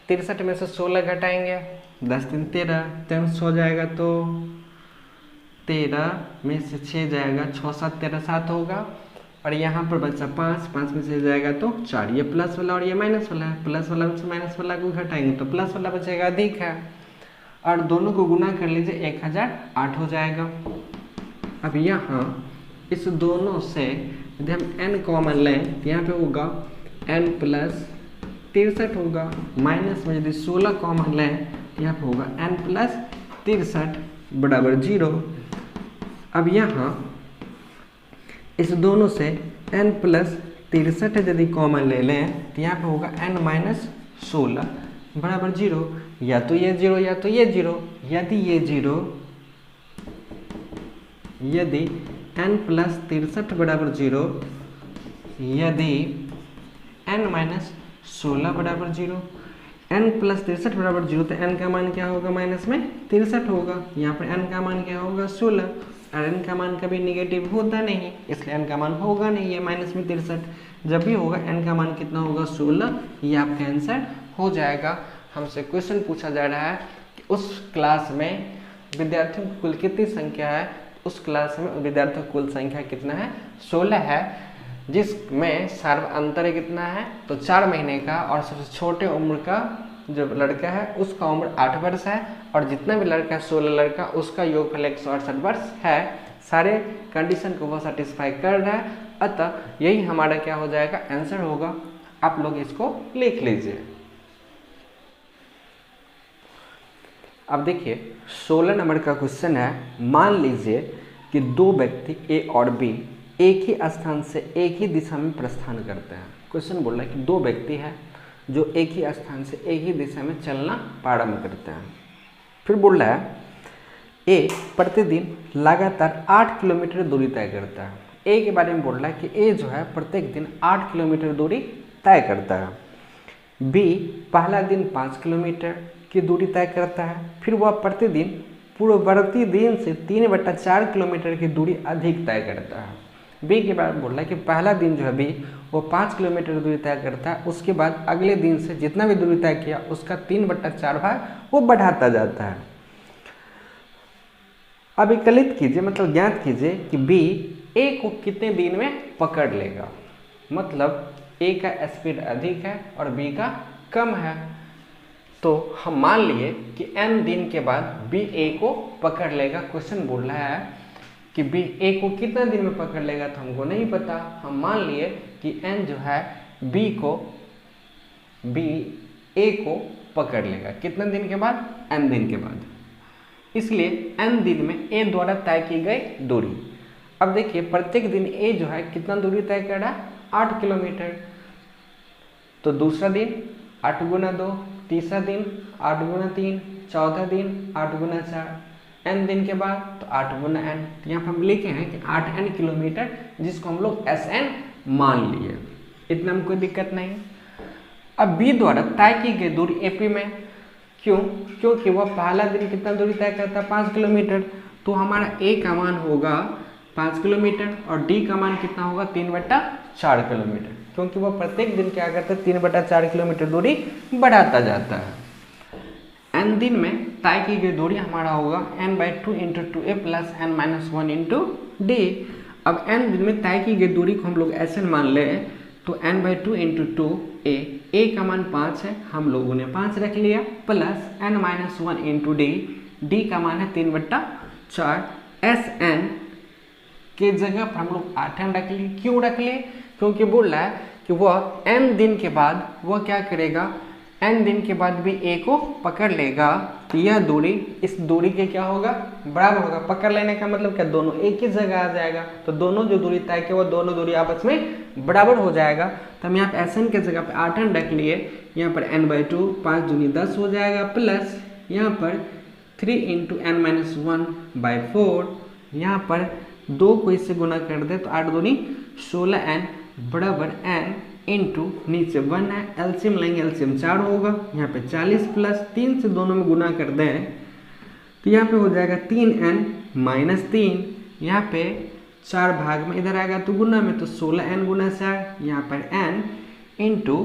63 में से 16 घटाएंगे 10 3 13, 3 हो जाएगा तो 13 में से 6 जाएगा 6 7 13 7 होगा और यहाँ पर बचा 5 में से जाएगा तो 4। ये प्लस वाला और ये माइनस वाला है, प्लस वाला से माइनस वाला को घटाएंगे तो प्लस वाला बचेगा अधिक है और दोनों को गुना कर लीजिए 1008 हो जाएगा। अब यहाँ इस दोनों से यदि हम n कॉमन लें तो यहाँ पे होगा n प्लस 63 होगा, माइनस में यदि 16 कॉमन लें तो यहाँ पे होगा n प्लस 63 बराबर 0। अब यहाँ इस दोनों से n प्लस 63 यदि कॉमन ले लें तो यहाँ पे होगा n माइनस 16 बराबर 0। या तो ये 0 या तो ये 0, यदि n प्लस 63 बराबर 0, यदि n माइनस 16 बराबर 0, n प्लस 63 बराबर 0 तो n का मान क्या होगा, माइनस में 63 होगा। यहाँ पर n का मान क्या होगा 16 और n का मान कभी निगेटिव होता नहीं, इसलिए n का मान होगा नहीं, ये माइनस में 63 जब भी होगा n का मान कितना होगा 16। ये आपका आंसर हो जाएगा। हमसे क्वेश्चन पूछा जा रहा है कि उस क्लास में विद्यार्थियों की कुल कितनी संख्या है, उस क्लास में विद्यार्थियों की कुल संख्या कितना है, 16 है, जिसमें सर्व अंतर कितना है तो 4 महीने का और सबसे छोटे उम्र का जो लड़का है उसका उम्र 8 वर्ष है और जितना भी लड़का है 16 लड़का उसका योगफल 168 वर्ष है। सारे कंडीशन को वो सेटिस्फाई कर रहा है, अतः यही हमारा क्या हो जाएगा, आंसर होगा। आप लोग इसको लिख लीजिए। अब देखिए 16 नंबर का क्वेश्चन है। मान लीजिए कि दो व्यक्ति ए और बी एक ही स्थान से एक ही दिशा में प्रस्थान करते हैं। क्वेश्चन बोल रहा है कि दो व्यक्ति हैं जो एक ही स्थान से एक ही दिशा में चलना प्रारंभ करते हैं। फिर बोल रहा है ए प्रतिदिन लगातार 8 किलोमीटर दूरी तय करता है। ए के बारे में बोल रहा है कि ए जो है प्रत्येक दिन 8 किलोमीटर दूरी तय करता है। बी पहला दिन 5 किलोमीटर की दूरी तय करता है। फिर वह प्रतिदिन पूर्ववर्ती दिन से 3/4 किलोमीटर की दूरी अधिक तय करता है। बी के बारे में बोल रहा है कि पहला दिन जो है बी वो 5 किलोमीटर दूरी तय करता है, उसके बाद अगले दिन से जितना भी दूरी तय किया उसका 3/4 भाग वो बढ़ाता जाता है। अब विकलित कीजिए, मतलब ज्ञात कीजिए कि बी ए को कितने दिन में पकड़ लेगा। मतलब ए का स्पीड अधिक है और बी का कम है, तो हम मान लिए कि n दिन के बाद बी ए को पकड़ लेगा। क्वेश्चन बोल रहा है कि बी ए को कितना दिन में पकड़ लेगा, तो हमको नहीं पता। हम मान लिए कि n जो है बी ए को पकड़ लेगा कितने दिन के बाद, n दिन के बाद। इसलिए n दिन में ए द्वारा तय की गई दूरी। अब देखिए प्रत्येक दिन ए जो है कितना दूरी तय कर रहा है, 8 किलोमीटर। तो दूसरा दिन 8 गुना 2, तीसरा दिन 8 गुना 3, चौथा दिन 8 गुना 4, n दिन के बाद तो 8 गुना n। तो यहाँ पर हम लिखे हैं कि 8n किलोमीटर, जिसको हम लोग SN मान लिए। इतना में कोई दिक्कत नहीं। अब बी द्वारा तय की गई दूरी AP में, क्योंकि वह पहला दिन कितना दूरी तय करता है, 5 किलोमीटर। तो हमारा A का मान होगा 5 किलोमीटर और D का मान कितना होगा, 3/4 किलोमीटर, क्योंकि वह प्रत्येक दिन क्या करता है, 3/4 किलोमीटर दूरी बढ़ाता जाता है। n दिन में तय की गई दूरी हमारा होगा n/2 × 2a + n-1 × d। अब n दिन में तय की गई दूरी को हम लोग ऐसे मान ले तो n/2 × 2a, a का मान 5 है, हम लोगों ने 5 रख लिया, प्लस n-1 × d, d का मान है 3/4। Sn के जगह पर हम लोग 8n रख लिए। क्यों रख लिए, क्योंकि बोल रहा है कि वह n दिन के बाद वह क्या करेगा, n दिन के बाद भी a को पकड़ लेगा। तो यह दूरी इस दूरी के क्या होगा, बराबर होगा। पकड़ लेने का मतलब क्या, दोनों एक ही जगह आ जाएगा, तो दोनों जो दूरी तय की वो दोनों दूरी आपस में बराबर हो जाएगा। तो हम यहाँ पे Sn के जगह पे 8n रख लिए, यहाँ पर n/2 5 दूनी 10 हो जाएगा, प्लस यहाँ पर 3 × n-1/4, यहाँ पर 2 को इससे गुना कर दे तो 8 दूनी 16n बराबर n इंटू नीचे 1 है, एलसीएम लेंगे, एलसीएम 4 होगा, यहाँ पे 40 प्लस 3 से दोनों में गुना कर दें तो यहाँ पे हो जाएगा 3n - 3, यहाँ पे 4 भाग में इधर आएगा तो गुना में, तो 16n गुना 4, यहाँ पर n इंटू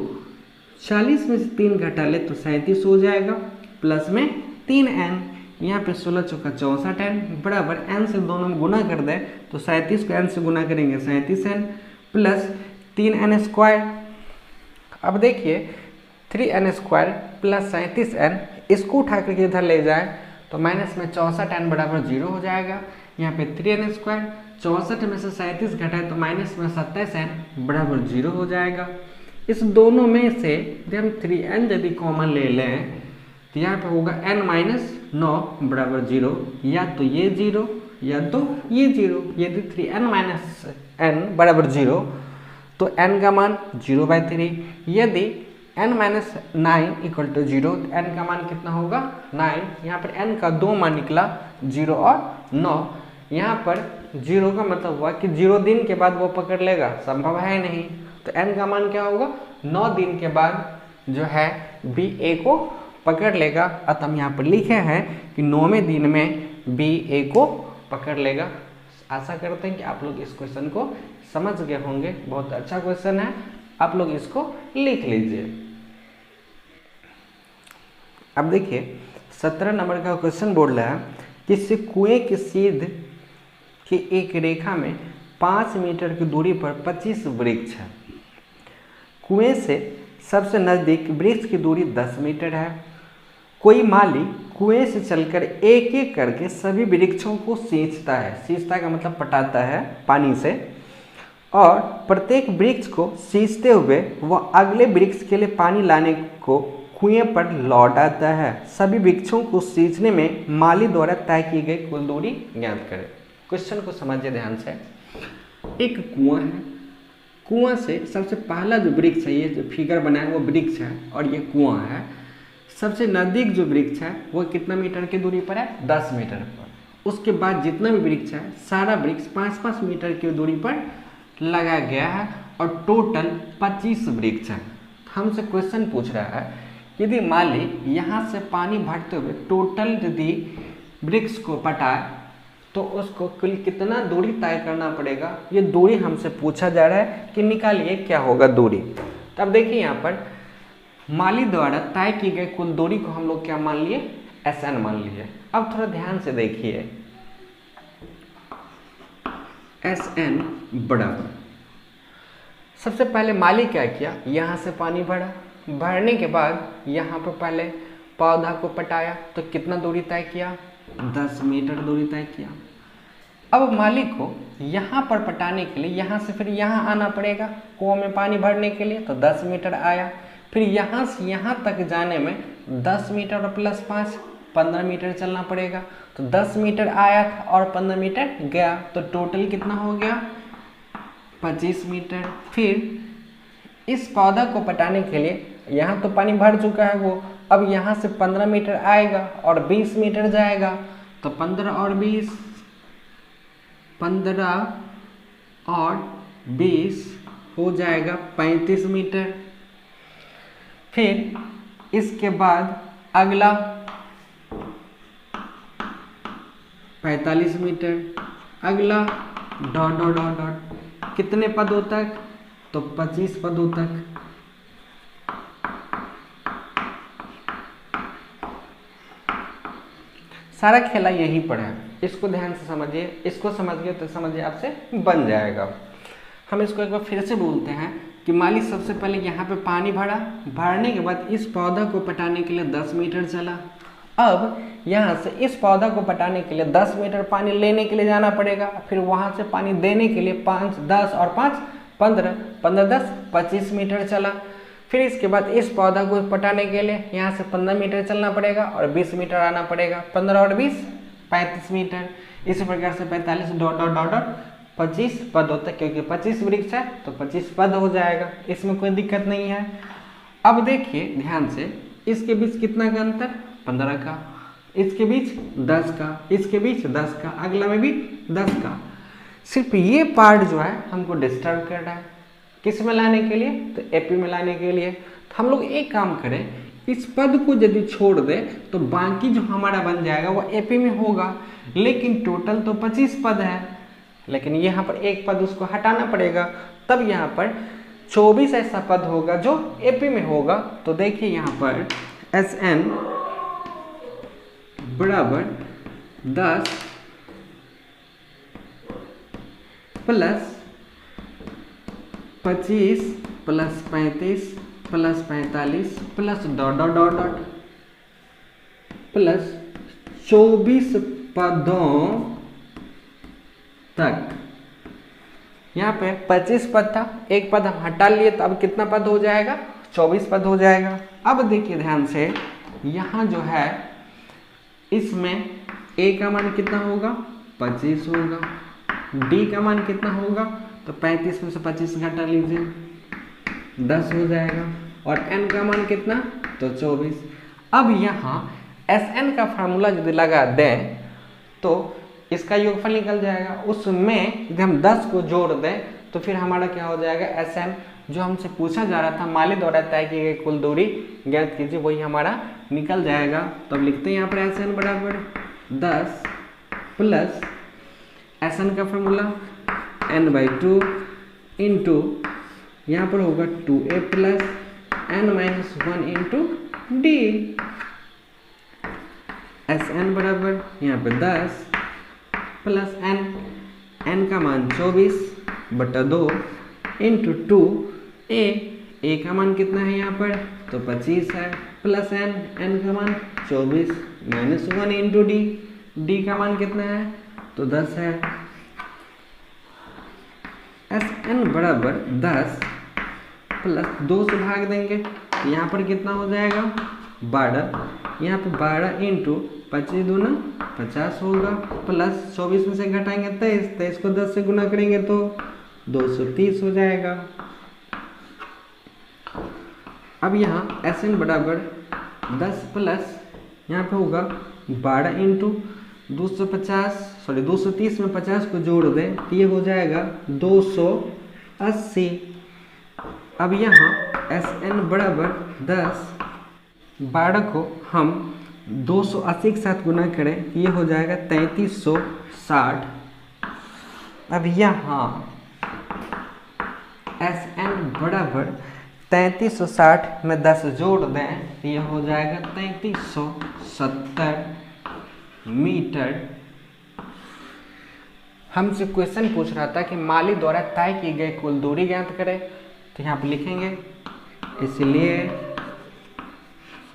40 में से 3 घटा ले तो 37 हो जाएगा, प्लस में 3n, यहाँ पे 16 चौका 64n बराबर n से दोनों में गुना कर दे तो 37 को n से गुना करेंगे 37n प्लस 3n²। अब देखिए 3n² प्लस 37n, इसको उठा करके इधर ले जाए तो माइनस में 64n बराबर 0 हो जाएगा। यहाँ पे 3n² 64 में से 37 घटाए तो माइनस में 27n बराबर 0 हो जाएगा। इस दोनों में से यदि हम 3n यदि कॉमन ले लें तो यहाँ पे होगा n-9 बराबर 0, या तो ये 0 या तो ये 0। यदि 3n - n बराबर 0 तो n का मान 0/3, यदि n - 9 = 0 तो n का मान कितना होगा 9। यहाँ पर n का 2 मान निकला 0 और 9। यहाँ पर 0 का मतलब हुआ कि 0 दिन के बाद वो पकड़ लेगा, संभव है नहीं, तो n का मान क्या होगा 9 दिन के बाद जो है बी ए को पकड़ लेगा। अतः हम यहाँ पर लिखे हैं कि 9वें दिन में बी ए को पकड़ लेगा। आशा करते हैं कि आप लोग इस क्वेश्चन को समझ गए होंगे। बहुत अच्छा क्वेश्चन है, आप लोग इसको लिख लीजिए। अब देखिए 17 नंबर का क्वेश्चन बोल रहा है कि इससे कुएं के सीध की एक रेखा में 5 मीटर की दूरी पर 25 वृक्ष है। कुएं से सबसे नजदीक वृक्ष की दूरी 10 मीटर है। कोई माली कुएं से चलकर एक एक करके सभी वृक्षों को सींचता है, सींचता का मतलब पटाता है पानी से, और प्रत्येक वृक्ष को सींचते हुए वह अगले वृक्ष के लिए पानी लाने को कुएं पर लौट आता है। सभी वृक्षों को सींचने में माली द्वारा तय की गई कुल दूरी ज्ञात करें। क्वेश्चन को समझिए ध्यान से। एक कुआं है, कुआं से सबसे पहला जो वृक्ष है, ये जो फिगर बना है वो वृक्ष है और ये कुआं है। सबसे नज़दीक जो वृक्ष है वो कितना मीटर की दूरी पर है? 10 मीटर पर। उसके बाद जितना भी वृक्ष है सारा वृक्ष 5-5 मीटर की दूरी पर लगाया गया है और टोटल 25 वृक्ष है। हमसे क्वेश्चन पूछ रहा है यदि मान ली यहाँ से पानी भरते हुए टोटल यदि वृक्ष को पटाए तो उसको कुल कितना दूरी तय करना पड़ेगा, ये दूरी हमसे पूछा जा रहा है कि निकालिए क्या होगा दूरी। तब देखिए यहाँ पर माली द्वारा तय की गई कुल दूरी को हम लोग क्या मान लिए? SN मान लिए। अब थोड़ा ध्यान से देखिए, SN बराबर सबसे पहले माली क्या किया, यहाँ से पानी भरा, भरने के बाद यहाँ पर पहले पौधा को पटाया तो कितना दूरी तय किया? 10 मीटर दूरी तय किया। अब माली को यहाँ पर पटाने के लिए यहाँ से फिर यहाँ आना पड़ेगा कुआं में पानी भरने के लिए, तो 10 मीटर आया। फिर यहाँ से यहाँ तक जाने में 10 मीटर और प्लस 5 15 मीटर चलना पड़ेगा, तो 10 मीटर आया था और 15 मीटर गया, तो टोटल कितना हो गया? 25 मीटर। फिर इस पौधा को पटाने के लिए यहाँ तो पानी भर चुका है वो, अब यहाँ से 15 मीटर आएगा और 20 मीटर जाएगा, तो 15 और 20 हो जाएगा 35 मीटर। फिर इसके बाद अगला 45 मीटर, अगला डॉट डॉट डॉट डॉट, कितने पदों तक? तो 25 पदों तक। सारा खेला यही पर है, इसको ध्यान से समझिए, इसको समझिए तो समझिए आपसे बन जाएगा। हम इसको एक बार फिर से बोलते हैं कि माली सबसे पहले यहाँ पे पानी भरा, भरने के बाद इस पौधा को पटाने के लिए 10 मीटर चला। अब यहाँ से इस पौधा को पटाने के लिए 10 मीटर पानी लेने के लिए जाना पड़ेगा, फिर वहाँ से पानी देने के लिए 5 10 और 5 15 15 10 25 मीटर चला। फिर इसके बाद इस पौधा को पटाने के लिए यहाँ से 15 मीटर चलना पड़ेगा और 20 मीटर आना पड़ेगा, 15 और 20 35 मीटर। इसी प्रकार से 45 डॉट डॉट डॉट डॉट 25 पद होता है, क्योंकि 25 वृक्ष है तो 25 पद हो जाएगा, इसमें कोई दिक्कत नहीं है। अब देखिए ध्यान से, इसके बीच कितना का अंतर? 15 का, इसके बीच 10 का, इसके बीच 10 का, अगला में भी 10 का। सिर्फ ये पार्ट जो है हमको डिस्टर्ब कर रहा है, किस में लाने के लिए? तो एपी में लाने के लिए। तो हम लोग एक काम करें, इस पद को यदि छोड़ दें तो बाकी जो हमारा बन जाएगा वो एपी में होगा, लेकिन टोटल तो 25 पद है, लेकिन यहाँ पर एक पद उसको हटाना पड़ेगा, तब यहाँ पर 24 ऐसा पद होगा जो एपी में होगा। तो देखिए यहाँ पर SN बराबर 10 plus 25 plus 35 plus 45 plus dot dot dot dot plus 24 पदों तक। यहाँ पे 25 पद था, एक पद हम हटा लिए, तो अब कितना पद हो जाएगा? 24 पद हो जाएगा। अब देखिए ध्यान से, यहाँ जो है इसमें A का मान कितना होगा? 25 होगा। D का मान कितना होगा? तो 35 में से 25 घटा लीजिए, 10 हो जाएगा। और N का मान कितना? तो 24। अब यहाँ SN का फार्मूला यदि लगा दें तो इसका योगफल निकल जाएगा, उसमें यदि हम 10 को जोड़ दें तो फिर हमारा क्या हो जाएगा? SN, जो हमसे पूछा जा रहा था माली द्वारा तय की गई कुल दूरी ज्ञात कीजिए, वही हमारा निकल जाएगा। तो अब लिखते हैं यहाँ पर SN बराबर 10 प्लस SN का फार्मूला n/2 इंटू यहाँ पर होगा 2a plus n-1 into D. SN बराबर यहाँ पे 10 प्लस n का मान 24/2 इंटू 2a का मान कितना है यहाँ पर? तो 25 है, प्लस n का मान 24 -1 इंटू d का मान कितना है? तो 10 है। SN बराबर 10 प्लस 2 से भाग देंगे, यहाँ पर कितना हो जाएगा? 12। यहाँ पे 12 इंटू 25 दूना 50 होगा, प्लस 24 में से घटाएंगे 23, 23 को 10 से गुना करेंगे तो 230 हो जाएगा। अब यहाँ Sn बराबर 10 प्लस यहाँ पे होगा 12 इंटू 230 में 50 को जोड़ दें तो ये हो जाएगा 280। अब यहाँ Sn बराबर 10, 12 को हम 280 के साथ गुना करें तो ये हो जाएगा 3360। अब यहाँ Sn बराबर 3360 में 10 जोड़ दें तो ये हो जाएगा 3370 मीटर। हमसे क्वेश्चन पूछ रहा था कि माली द्वारा तय की गई कुल दूरी ज्ञात करें, तो यहाँ पे लिखेंगे इसलिए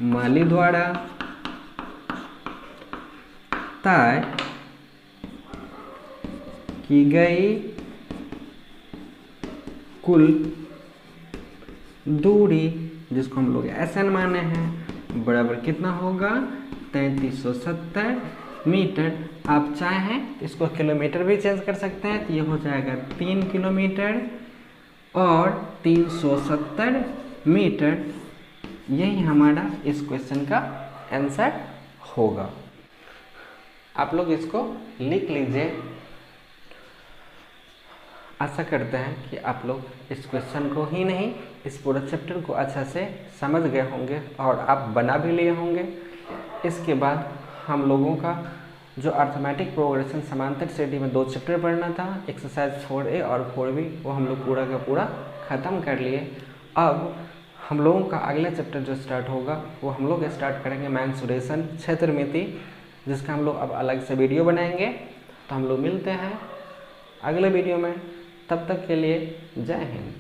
माली द्वारा तय की गई कुल दूरी, जिसको हम लोग Sn माने हैं, बराबर कितना होगा 3370 मीटर। आप चाहें तो इसको किलोमीटर भी चेंज कर सकते हैं, तो ये हो जाएगा 3 किलोमीटर और 370 मीटर। यही हमारा इस क्वेश्चन का आंसर होगा। आप लोग इसको लिख लीजिए। आशा करते हैं कि आप लोग इस क्वेश्चन को ही नहीं, इस पूरा चैप्टर को अच्छा से समझ गए होंगे और आप बना भी लिए होंगे। इसके बाद हम लोगों का जो अर्थमेटिक प्रोग्रेशन समांतर श्रेणी में 2 चैप्टर पढ़ना था, एक्सरसाइज 4A और 4B, वो हम लोग पूरा का पूरा ख़त्म कर लिए। अब हम लोगों का अगला चैप्टर जो स्टार्ट होगा वो हम लोग स्टार्ट करेंगे मेंसुरेशन, क्षेत्रमिति, जिसका हम लोग अब अलग से वीडियो बनाएंगे। तो हम लोग मिलते हैं अगले वीडियो में, तब तक के लिए जय हिंद।